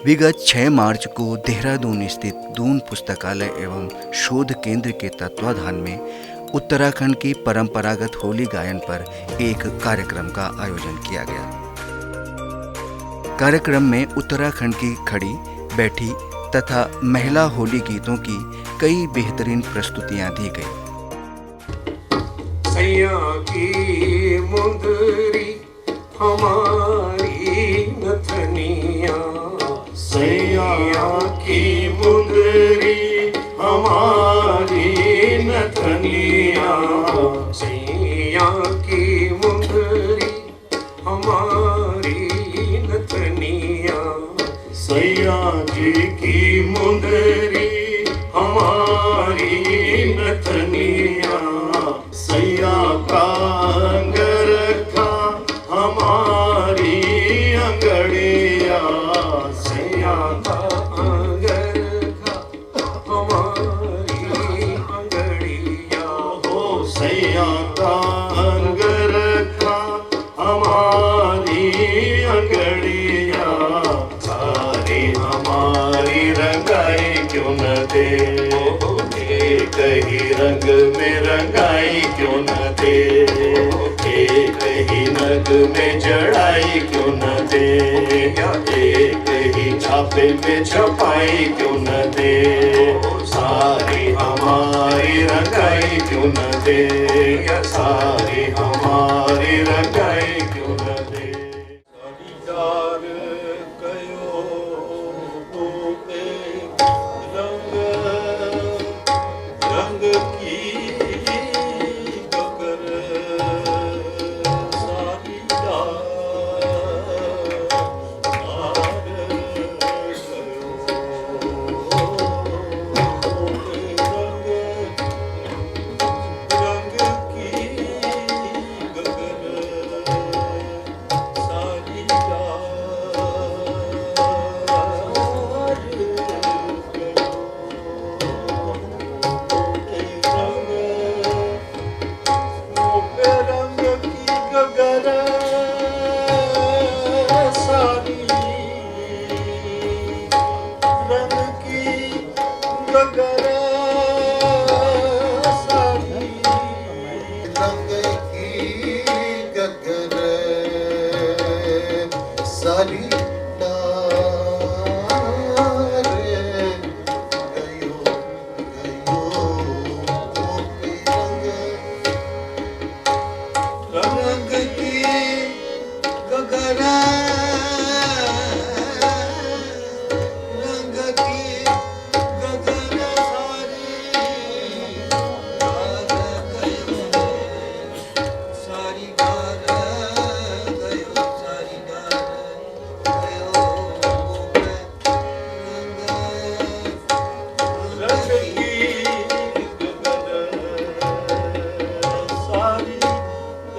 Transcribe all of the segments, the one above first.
विगत 6 मार्च को देहरादून स्थित दून पुस्तकालय एवं शोध केंद्र के तत्वाधान में उत्तराखंड की परंपरागत होली गायन पर एक कार्यक्रम का आयोजन किया गया। कार्यक्रम में उत्तराखंड की खड़ी, बैठी तथा महिला होली गीतों की कई बेहतरीन प्रस्तुतियां दी गई। सैया की मुंदरी हमारी नथनिया, सैया की मुंदरी हमारी नथनिया, सैया की मुंदरी हमारी नथनिया, सैया जी की मुंदरी हमारी नथनिया, सैया का अंगरखा हमारी अंगड़िया, सैया का अंगरखा हमारी अंगड़िया, हो सैया का अंगरखा हमारी अंगड़िया, सारी हमारी रंगाई क्यों न दे, कहीं रंग में रंगाई क्यों न दे, कहीं नग में जड़ाई क्यों न दे, कहीं छापे में छपाई क्यों न दे, सारी हमारी रंगाई क्यों न दे, सारी हमारी रंगाई क्यों न दे।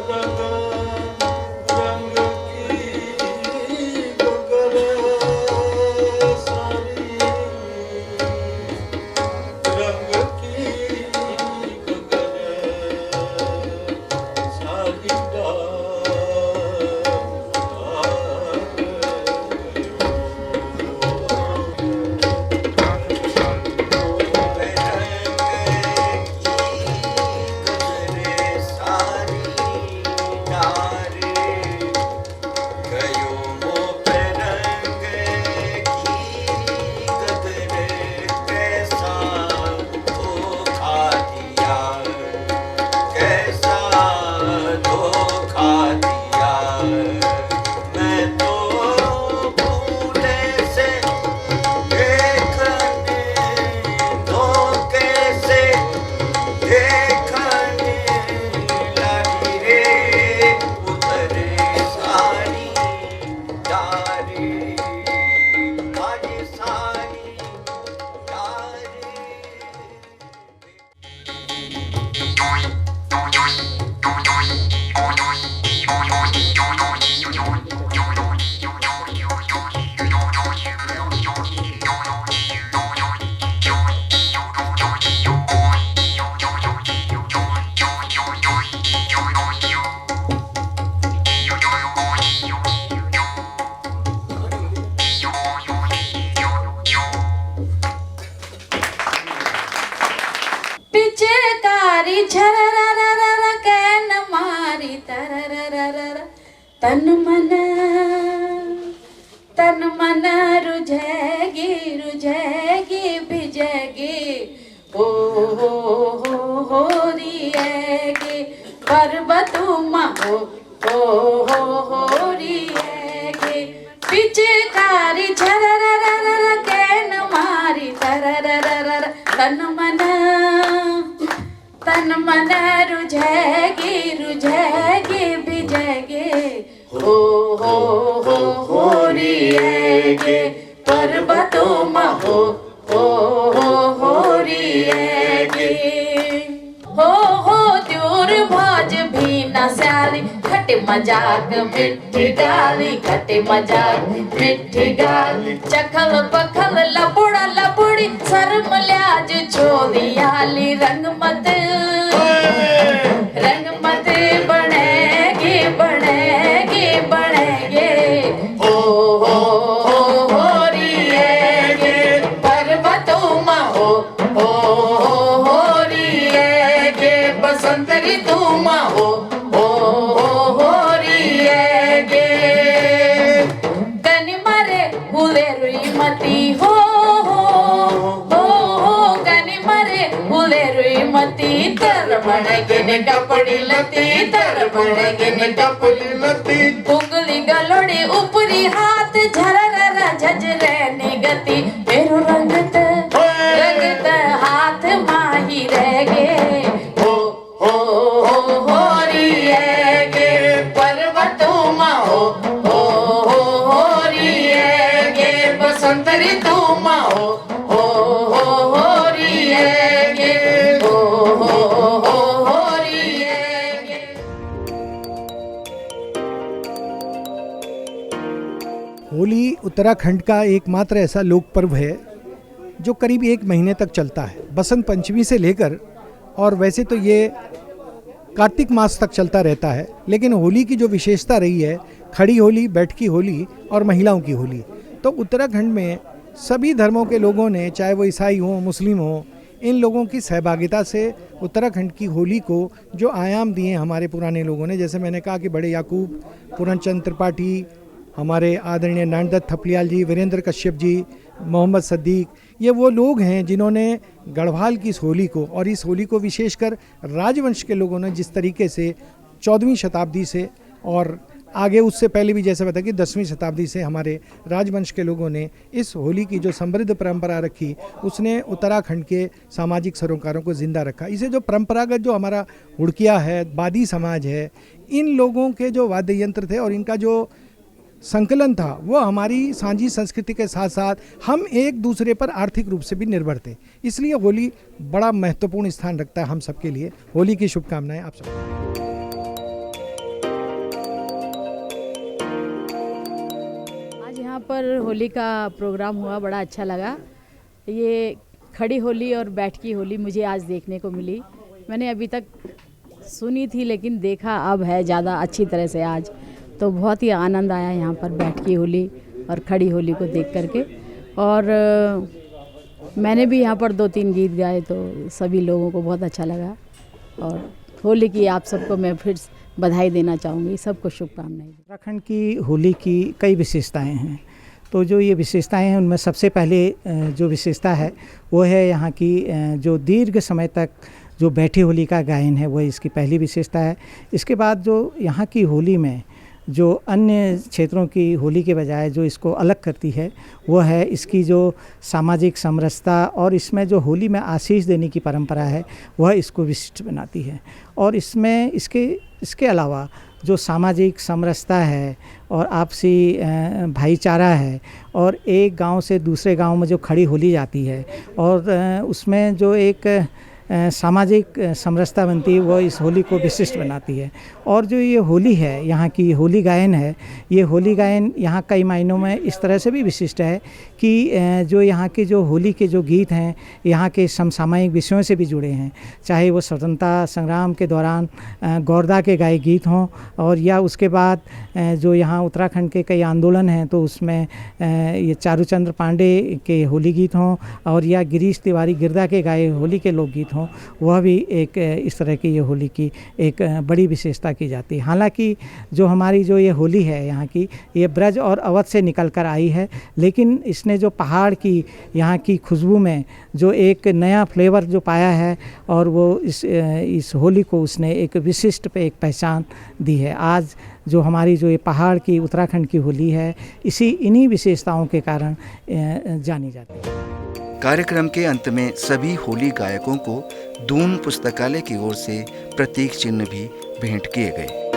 Rang तन मन रुझेगी भिजेगी हो रिएगी पर्वतुमा हो रिएगी पिचकारी झररररर कैन मारी तररररर तन मन रुझेगी भिजेगी हो रिएगी पर्वतुमा हो रिएगी हो दूर भोज भी न स्याली खट मजाक मिठी गाली खट मजाक मिठी गाली चखल पखल लबुड़ा लबुड़ी शर्म लाज छोड़ी आली रंगमत बनेगी हो रिएगी पर्वतुमा हो रिएगी बसंत ऋतुमा हो रिएगी गनि मरे हुले रुईमती हो गनि मरे हुले रुईमती तर बणगिन कपड़ी लती उंगली गलोड़ी ऊपरी हाथ झरर झजरे निगती मेरो रंगत हाथ माही रहेगे हो रिएगे पर्वतुमा हो रिएगे बसंत ऋतुमा हो रिएगे हो रिएगे। होली उत्तराखंड का एकमात्र ऐसा लोक पर्व है जो करीब 1 महीने तक चलता है। बसंत पंचमी से लेकर और वैसे तो ये कार्तिक मास तक चलता रहता है, लेकिन होली की जो विशेषता रही है, खड़ी होली, बैठकी होली और महिलाओं की होली, तो उत्तराखंड में सभी धर्मों के लोगों ने, चाहे वो ईसाई हों, मुस्लिम हों, इन लोगों की सहभागिता से उत्तराखंड की होली को जो आयाम दिए हमारे पुराने लोगों ने, जैसे मैंने कहा कि बड़े याकूब, पूरनचंद त्रिपाठी, हमारे आदरणीय नानदत्त थपलियाल जी, वीरेंद्र कश्यप जी, मोहम्मद सद्दीक, ये वो लोग हैं जिन्होंने गढ़वाल की इस होली को, और इस होली को विशेषकर राजवंश के लोगों ने जिस तरीके से 14वीं शताब्दी से और आगे उससे पहले भी, जैसे बताया कि 10वीं शताब्दी से हमारे राजवंश के लोगों ने इस होली की जो समृद्ध परंपरा रखी, उसने उत्तराखंड के सामाजिक सरोकारों को जिंदा रखा। इसे जो परंपरागत जो हमारा हुड़किया है, बादी समाज है, इन लोगों के जो वाद्य यंत्र थे और इनका जो संकलन था, वो हमारी सांझी संस्कृति के साथ साथ हम एक दूसरे पर आर्थिक रूप से भी निर्भर थे। इसलिए होली बड़ा महत्वपूर्ण स्थान रखता है हम सबके लिए। होली की शुभकामनाएं आप सबको। आज यहाँ पर होली का प्रोग्राम हुआ, बड़ा अच्छा लगा। ये खड़ी होली और बैठकी होली मुझे आज देखने को मिली। मैंने अभी तक सुनी थी लेकिन देखा अब है ज़्यादा अच्छी तरह से आज, तो बहुत ही आनंद आया यहाँ पर बैठकी होली और खड़ी होली को देख करके। और मैंने भी यहाँ पर 2-3 गीत गाए तो सभी लोगों को बहुत अच्छा लगा। और होली की आप सबको मैं फिर बधाई देना चाहूँगी, सबको शुभकामनाएं। उत्तराखंड की होली की कई विशेषताएं हैं, तो जो ये विशेषताएं हैं उनमें सबसे पहले जो विशेषता है वो है यहाँ की जो दीर्घ समय तक जो बैठी होली का गायन है, वो इसकी पहली विशेषता है। इसके बाद जो यहाँ की होली में जो अन्य क्षेत्रों की होली के बजाय जो इसको अलग करती है वो है इसकी जो सामाजिक समरसता, और इसमें जो होली में आशीष देने की परंपरा है वह इसको विशिष्ट बनाती है। और इसमें इसके अलावा जो सामाजिक समरसता है और आपसी भाईचारा है, और एक गांव से दूसरे गांव में जो खड़ी होली जाती है और उसमें जो एक सामाजिक समरसता बनती है, वो इस होली को विशिष्ट बनाती है। और जो ये होली है, यहाँ की होली गायन है, ये होली गायन यहाँ कई मायनों में इस तरह से भी विशिष्ट है कि जो यहाँ के जो होली के जो गीत हैं यहाँ के समसामयिक विषयों से भी जुड़े हैं, चाहे वो स्वतंत्रता संग्राम के दौरान गौरदा के गाए गीत हों, और या उसके बाद जो यहाँ उत्तराखंड के कई आंदोलन हैं तो उसमें ये चारूचंद्र पांडे के होली गीत हों, और या गिरीश तिवारी गिरदा के गाए होली के लोकगीत हों, हो, वह भी एक इस तरह की ये होली की एक बड़ी विशेषता की जाती है। हालांकि जो हमारी जो ये होली है यहाँ की, ये ब्रज और अवध से निकल कर आई है, लेकिन इसने जो पहाड़ की यहाँ की खुशबू में जो एक नया फ्लेवर जो पाया है, और वो इस होली को उसने एक विशिष्ट पे एक पहचान दी है। आज जो हमारी जो ये पहाड़ की उत्तराखंड की होली है, इन्हीं विशेषताओं के कारण जानी जाती है। कार्यक्रम के अंत में सभी होली गायकों को दून पुस्तकालय की ओर से प्रतीक चिन्ह भी भेंट किए गए।